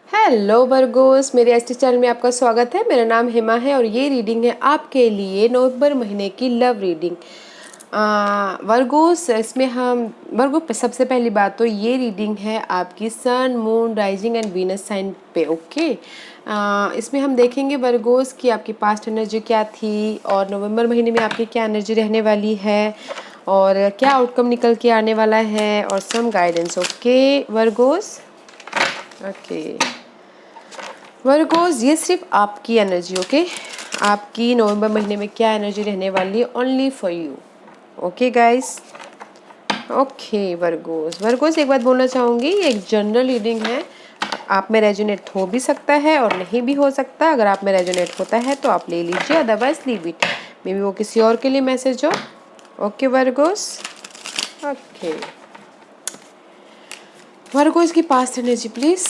Hello Virgo's, मेरे ST channel में आपका स्वागत है। मेरा नाम हेमा है और ये रीडिंग है आपके लिए नवंबर महीने की लव रीडिंग। वर्गोस, इसमें हम वर्गो सबसे पहली बात तो ये रीडिंग है आपकी sun, moon, rising and Venus sign पे। ओके, इसमें हम देखेंगे वर्गोस कि आपकी पास्ट एनर्जी क्या थी और नवंबर महीने में आपकी क्या एनर्जी रहने वाली है और क्या आउटकम निकल के आने वाला है और some guidance. Okay Virgos, okay Virgos, ये सिर्फ आपकी एनर्जी। ओके, आपकी नवंबर महीने में क्या एनर्जी रहने वाली है, only for you. Okay guys, okay Virgo's, एक बात बोलना चाहूँगी, ये एक जनरल रीडिंग है। आप में रेजोनेट हो भी सकता है और नहीं भी हो सकता। अगर आप में रेजोनेट होता है तो आप ले लीजिए, otherwise leave it. May be वो किसी और के लिए मैसेज हो। ओके वर्गोस, ओके वर्गोस की past energy please,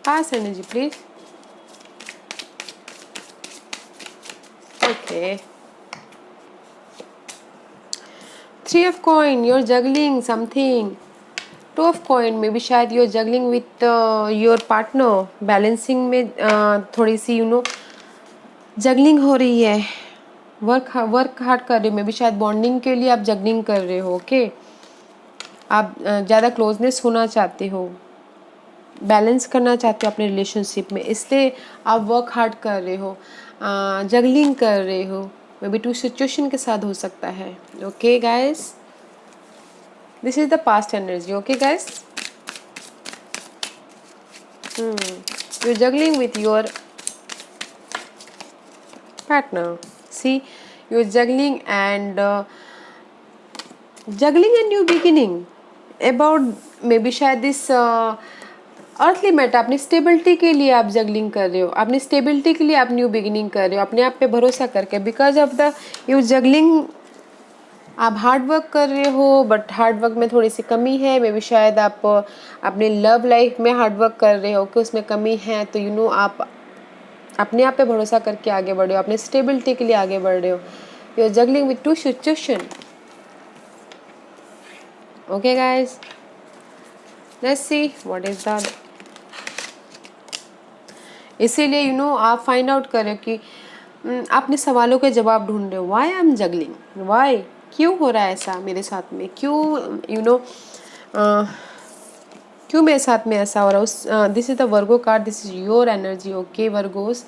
past energy please. Okay. Three of coin, you're juggling something. Two of coin, maybe शायद you're juggling with your partner. Balancing में थोड़ी सी juggling हो रही है। वर्क हार्ड कर रहे हो, मे बी शायद बॉन्डिंग के लिए आप जगलिंग कर रहे हो। ओके, आप ज़्यादा क्लोजनेस होना चाहते हो, बैलेंस करना चाहते हो अपने रिलेशनशिप में, इसलिए आप वर्क हार्ड कर रहे हो, जगलिंग कर रहे हो। मे बी टू सिचुएशन के साथ हो सकता है। Okay guys, this is the past energy. Okay guys, you are juggling with your partner. See, you are juggling and new beginning about, may be शायद दिस अर्थली मैटर। अपनी stability के लिए आप जगलिंग कर रहे हो, अपनी स्टेबिलिटी के लिए आप न्यू बिगिनिंग कर रहे हो, अपने आप पे भरोसा करके। Because of the you juggling, आप हार्ड वर्क कर रहे हो, बट हार्ड वर्क में थोड़ी सी कमी है। मे बी शायद आप अपने लव लाइफ में हार्ड वर्क कर रहे हो कि उसमें कमी है, तो आप अपने आप पे भरोसा करके आगे बढ़ रहे हो, अपने स्टेबिलिटी के लिए आगे बढ़ रहे हो। You are juggling with two situation. Okay guys, let's see what is the, इसीलिए आप फाइंड आउट करें कि अपने सवालों के जवाब ढूंढ रहे हो। Why I am juggling, why, क्यों हो रहा है ऐसा मेरे साथ में, क्यों क्यों मेरे साथ में ऐसा हो रहा है। उस this is the Virgo card, this is your energy. Okay Virgos,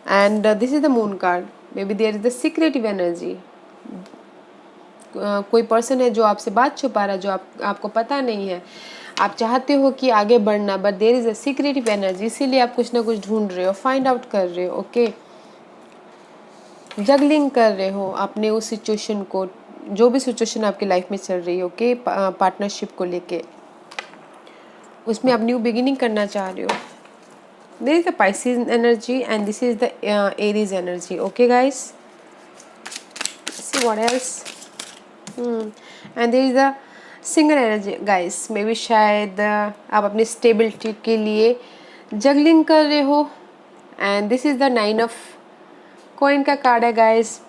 and this is the moon card. Maybe there is the secretive energy. कोई पर्सन है जो आपसे बात छुपा रहा है, जो आपको पता नहीं है। आप चाहते हो कि आगे बढ़ना, but there is a secretive energy, इसीलिए आप कुछ ना कुछ ढूंढ रहे हो, फाइंड आउट कर रहे हो। ओके, जगलिंग कर रहे हो अपने उस सिचुएशन को, जो भी सिचुएशन आपकी लाइफ में चल रही है। ओके, पार्टनरशिप को लेके उसमें आप न्यू बिगिनिंग करना चाह रहे हो। There is the Pisces energy and this is the Aries energy. Okay guys, see what else, and there is the single energy guys. Maybe B शायद आप अपनी स्टेबिलिटी के लिए जगलिंग कर रहे हो। And this is the nine of coin का card है guys.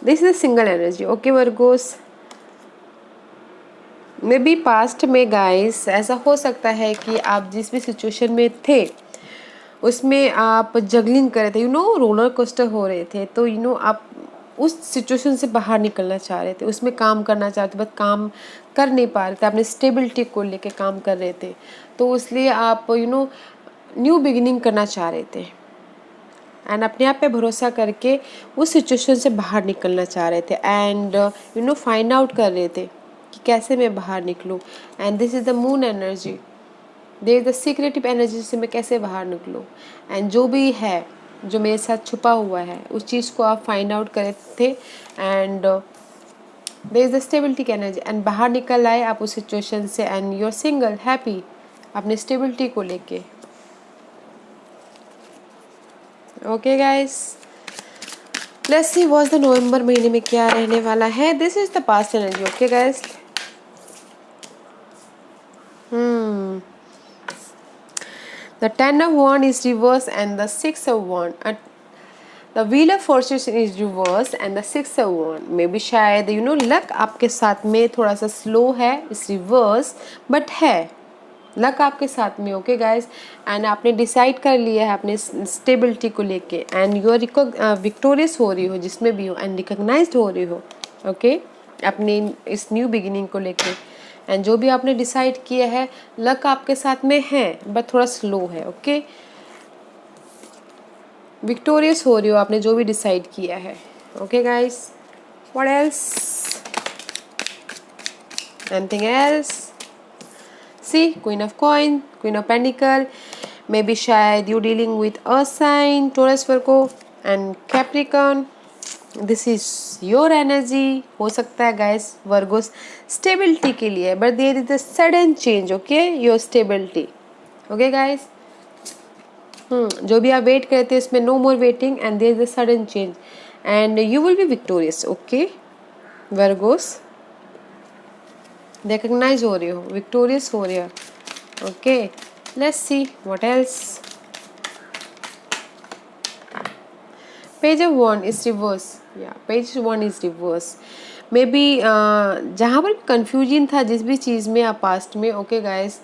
This is the single energy. Okay Virgo's, may be past में गाइस ऐसा हो सकता है कि आप जिस भी सिचुएशन में थे उसमें आप जगलिंग कर रहे थे, रोलर कोस्टर हो रहे थे। तो आप उस सिचुएशन से बाहर निकलना चाह रहे थे, उसमें काम करना चाहते, बस काम कर नहीं पा रहे थे, अपने स्टेबिलिटी को लेके काम कर रहे थे। तो इसलिए आप न्यू बिगिनिंग करना चाह रहे थे एंड अपने आप पे भरोसा करके उस सिचुएशन से बाहर निकलना चाह रहे थे। एंड फाइंड आउट कर रहे थे कि कैसे मैं बाहर निकलूँ। And this is the moon energy, there is the secretive energy से मैं कैसे बाहर निकलूँ। एंड जो भी है, जो मेरे साथ छुपा हुआ है, उस चीज़ को आप फाइंड आउट करे थे। And there is the stability की एनर्जी, एंड बाहर निकल आए आप उस सिचुएशन से। And you are single, happy अपनी स्टेबिलिटी को लेके। Okay guys, let's see what's the November महीने में क्या रहने वाला है। This is the past energy. Okay guys, the 10 of Wands is reversed and the 6 of Wands. The Wheel of Fortune is reversed and the 6 of Wands. May be शायद luck आपके साथ में थोड़ा सा स्लो है, इस रिवर्स, बट है। Luck आपके साथ में, ओके गाइस। एंड आपने डिसाइड कर लिया है अपने स्टेबिलिटी को लेके, एंड यू आर विक्टोरियस हो रही हो जिसमें भी हो, एंड रिकॉग्नाइज्ड हो रही हो, ओके अपनी इस न्यू बिगिनिंग को लेके। एंड जो भी आपने डिसाइड किया है, लक आपके साथ में है बट थोड़ा स्लो है, ओके। विक्टोरियस हो रही हो आपने जो भी डिसाइड किया है, okay guys. What else, anything else? See queen of coin, queen of pentacle, may be शायद you dealing with earth sign, Taurus, Virgo and Capricorn. This is your energy. हो सकता है गाइस वर्गोस स्टेबिलिटी के लिए, but there is a sudden change, okay your stability, okay guys. जो भी आप wait करते हैं इसमें no more waiting, and there is a sudden change, and you will be victorious, okay Virgos. Recognise हो रही हो, विक्टोरियस हो रही हो, okay. Let's see what else. Page of one is reverse, या page one is reverse. Maybe जहाँ पर confusion था जिस भी चीज़ में आप पास्ट में, ओके गाइस,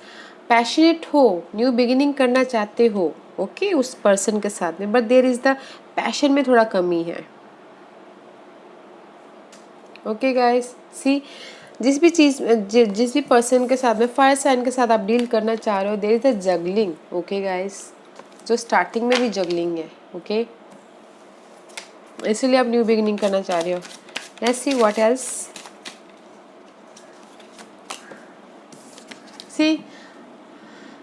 पैशनेट हो, न्यू बिगिनिंग करना चाहते हो, ओके उस पर्सन के साथ में, but there is the passion में थोड़ा कमी है, ओके गाइस। सी जिस भी चीज़ जिस भी पर्सन के साथ में, फायर साइन के साथ आप डील करना चाह रहे हो, there is the juggling, okay guys. जो स्टार्टिंग में भी जगलिंग है, ओके इसीलिए आप न्यू बिगिनिंग करना चाह रहे हो। Let's see what else. See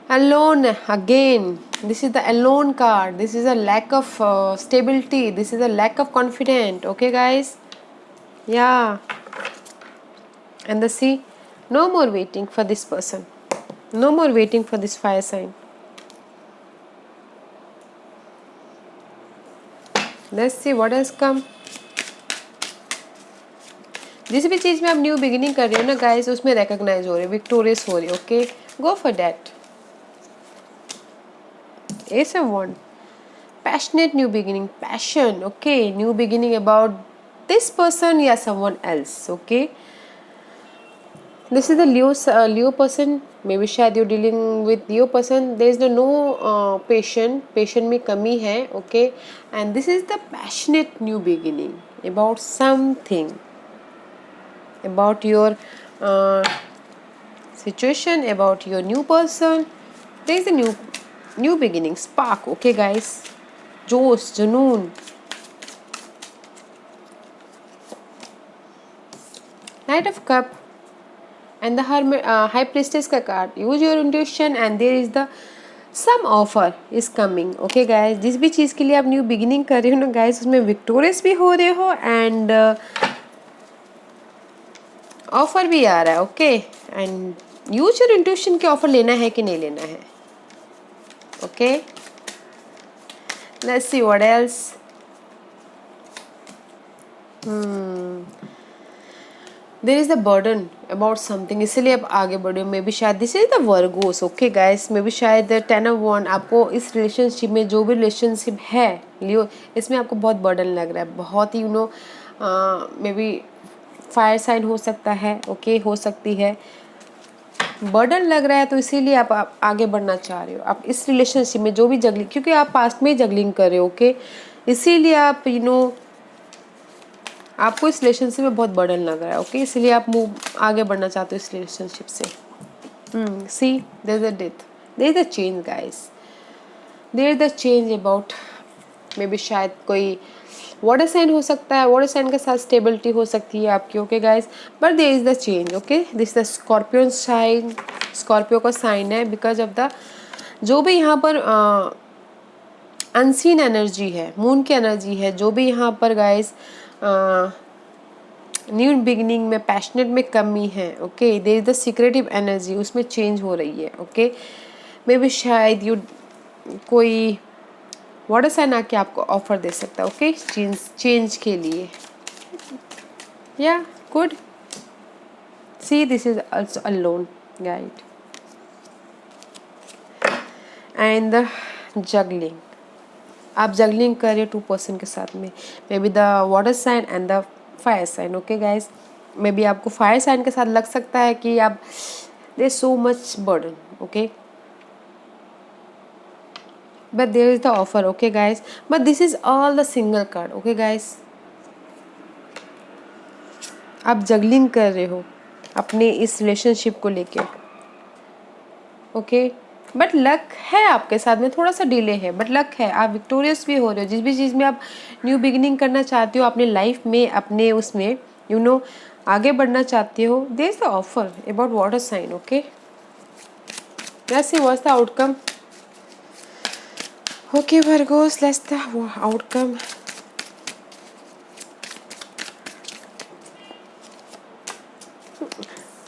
alone again, this is the alone card, this is a lack of stability, this is a lack of confidence, okay guys, yeah. And the sea, no more waiting for this person, no more waiting for this fire sign. Let's see what else come. जिस भी चीज़ में आप new beginning कर रहे हो ना guys, उसमें recognise हो रहे हो, विक्टोरियस हो रही हो, okay go for that. Ace of Wand, passionate new beginning, passion, okay, new beginning about this person or someone else, okay. This is the Leo person, maybe शायद you're dealing with Leo person, there is no patient में कमी है, okay, and this is the passionate new beginning about something, about your situation, about your new person. There is a new beginning, spark, okay guys, जोश, जुनून। Knight of Cup and the Hermit, High Priestess का card, use your intuition and there is the some offer is coming, okay guys। जिस भी चीज़ के लिए आप new beginning कर रहे हो ना गाइस, उसमें विक्टोरियस भी हो रहे हो एंड ऑफर भी आ रहा है, okay. And use your intuition के ऑफर लेना है कि नहीं लेना है, okay. Let's see what else. There is the burden about something, इसीलिए आप आगे बढ़े हो। मे बी शायद this is the Virgos, okay guys. Maybe B शायद 10 of Wands, आपको इस रिलेशनशिप में जो भी रिलेशनशिप है लियो, इसमें आपको बहुत बर्डन लग रहा है, बहुत ही मे बी फायर साइन हो सकता है, ओके हो सकती है, बर्डन लग रहा है, तो इसीलिए आप आगे बढ़ना चाह रहे हो। आप इस रिलेशनशिप में जो भी जगलिंग, क्योंकि आप पास्ट में ही जगलिंग कर रहे हो, ओके, इसीलिए आप आपको इस रिलेशनशिप में बहुत बर्डन लग रहा है, ओके, इसीलिए आप आगे बढ़ना चाहते हो इस रिलेशनशिप से। See there is a death, there is a change guys, there is a change about, may be शायद कोई वाटर साइन हो सकता है, वाटर साइन के साथ स्टेबिलिटी हो सकती है आपकी, okay guys, but there is the change, okay. This the Scorpion sign, Scorpio का साइन है, बिकॉज ऑफ द जो भी यहाँ पर अनसीन एनर्जी है, मून की एनर्जी है, जो भी यहाँ पर गाइस न्यू बिगिनिंग में पैशनेट में कमी है, okay, there is the secretive energy, उसमें चेंज हो रही है, ओके। मे बी शायद कोई वाटर साइन आके आपको ऑफर दे सकता है, ओके, चेंज के लिए, या good. See this is also a lone guide and the juggling, आप जगलिंग कर रहे हो 2 पर्सन के साथ में, maybe the water sign and the fire sign, okay guys. Maybe आपको फायर साइन के साथ लग सकता है कि आप there's so much burden, okay, but there is the offer, okay guys, but this is all the single card, okay guys. आप juggling कर रहे हो अपने इस रिलेशनशिप को लेके, ओके, बट लक है आपके साथ में, थोड़ा सा डिले है बट लक है, आप विक्टोरियस भी हो रहे हो जिस भी चीज़ में आप न्यू बिगिनिंग करना चाहते हो अपने लाइफ में, अपने उसमें आगे बढ़ना चाहते हो. There is the offer about water sign, okay. Let's see what's the outcome. Okay Virgos, let's the outcome.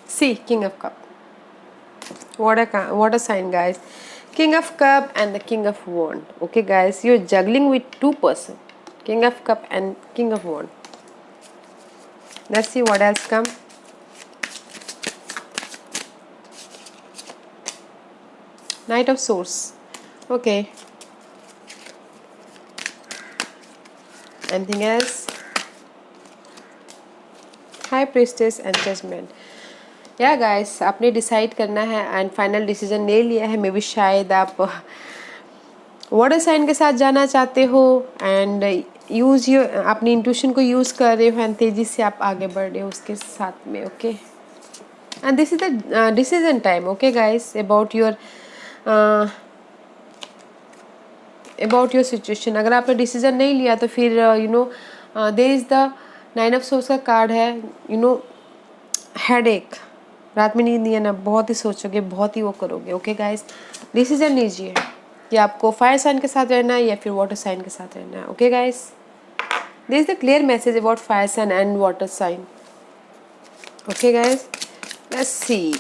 See King of Cup. What a sign, guys. King of cup and the king of wand, okay guys, you're juggling with two person, king of cup and king of wand. Let's see what else come. Knight of swords, okay. Anything else? High priestess and judgment. या guys, आपने decide करना है and final decision ले लिया है. May be शायद आप water sign के साथ जाना चाहते हो एंड यूज़ योर अपनी इंट्यूशन को यूज़ कर रहे हो एंड तेज़ी से आप आगे बढ़ रहे हो उसके साथ में, okay. And this is the decision time, okay guys, about your situation. अगर आपने डिसीजन नहीं लिया तो फिर there is the 9 of Swords का कार्ड है. हेडेक, रात में नींद नहीं है ना, बहुत ही सोचोगे, बहुत ही वो करोगे, ओके गाइस. डिसीजन लीजिए कि आपको फायर साइन के साथ रहना है या फिर वाटर साइन के साथ रहना है, okay guys. This is the clear message about fire sign and water sign, okay guys. Let's see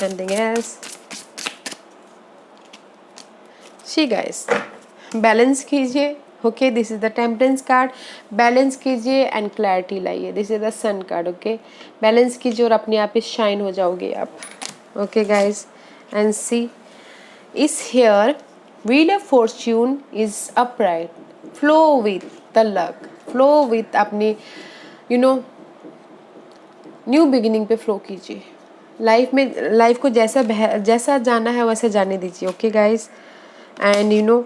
anything else. See guys, balance कीजिए, okay. This is the temperance card. Balance कीजिए and clarity लाइए. This is the sun card, okay. Balance कीजिए और अपने आप पे shine हो जाओगे आप, okay guys. And see is here. Wheel of fortune is upright. Flow with the luck, flow with अपनी न्यू बिगिनिंग पे फ्लो कीजिए. लाइफ को जैसा जाना है वैसे जाने दीजिए, okay guys. And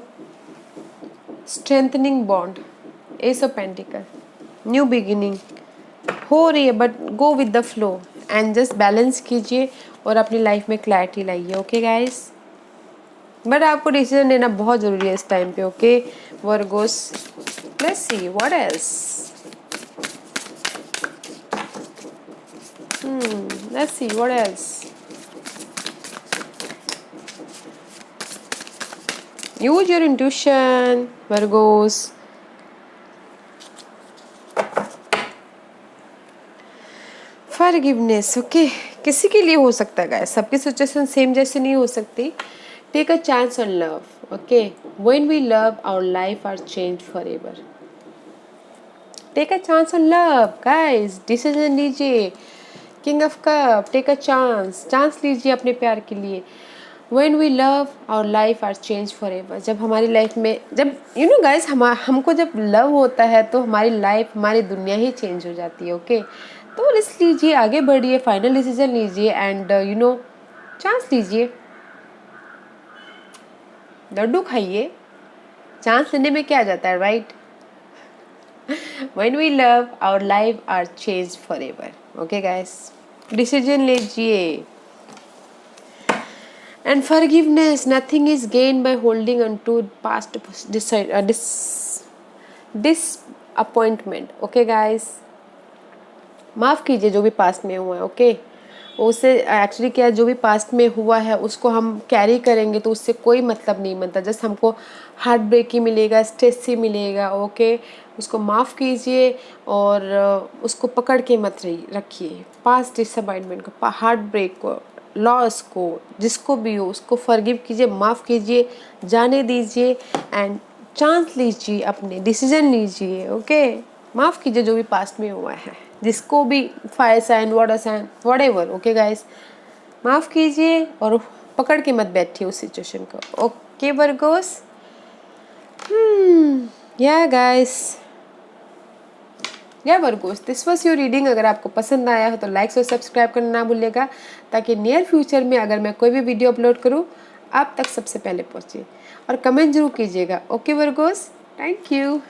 strengthening bond, S of pentacle, new beginning हो रही है but go with the flow and just balance कीजिए और अपनी लाइफ में क्लैरिटी लाइए, ओके गाइस. बट आपको डिसीजन लेना बहुत ज़रूरी है इस टाइम पे, okay Virgos. Let's see what else. Let's see what else. Use your intuition, Virgos. Forgiveness, okay. किसी के लिए हो सकता है guys, सबकी सिचुएशन सेम जैसे नहीं हो सकती. Take a chance on love, okay. When we love, our life are changed forever. Take a chance on love, guys. Decision लीजिए. King of Cup, take a chance लीजिए अपने प्यार के लिए. When we love, our life are changed forever. जब हमारी life में जब guys हमको जब लव होता है तो हमारी लाइफ, हमारी दुनिया ही चेंज हो जाती है, ओके. तो रिस्क लीजिए, आगे बढ़िए, फाइनल डिसीजन लीजिए एंड चांस लीजिए. लड्डू खाइए, चांस लेने में क्या जाता है, right. When we love, our life are changed forever, okay guys. Decision लीजिए. And forgiveness, nothing is gained by holding on to past disappointment, okay guys. माफ़ कीजिए जो भी पास्ट में हुआ है, ओके. उससे एक्चुअली क्या है, जो भी पास्ट में हुआ है उसको हम कैरी करेंगे तो उससे कोई मतलब नहीं बनता. जस्ट हमको हार्ट ब्रेक ही मिलेगा, स्ट्रेस ही मिलेगा, ओके. उसको माफ़ कीजिए और उसको पकड़ के मत रखिए. पास्ट डिसअपॉइंटमेंट को, हार्ट ब्रेक को, लॉस को, जिसको भी हो उसको फॉरगिव कीजिए, माफ़ कीजिए, जाने दीजिए एंड चांस लीजिए, अपने डिसीजन लीजिए, ओके. माफ़ कीजिए जो भी पास्ट में हुआ है, जिसको भी fire sign, water sign, whatever, okay guys. माफ़ कीजिए और पकड़ के मत बैठिए उस सिचुएशन को, ओके वर्गोस. या गाइस, या Virgo's, this was your reading. अगर आपको पसंद आया हो तो लाइक और सब्सक्राइब करना ना भूलिएगा, ताकि नियर फ्यूचर में अगर मैं कोई भी वीडियो अपलोड करूँ आप तक सबसे पहले पहुँचे। और कमेंट जरूर कीजिएगा। Okay Virgo's, thank you.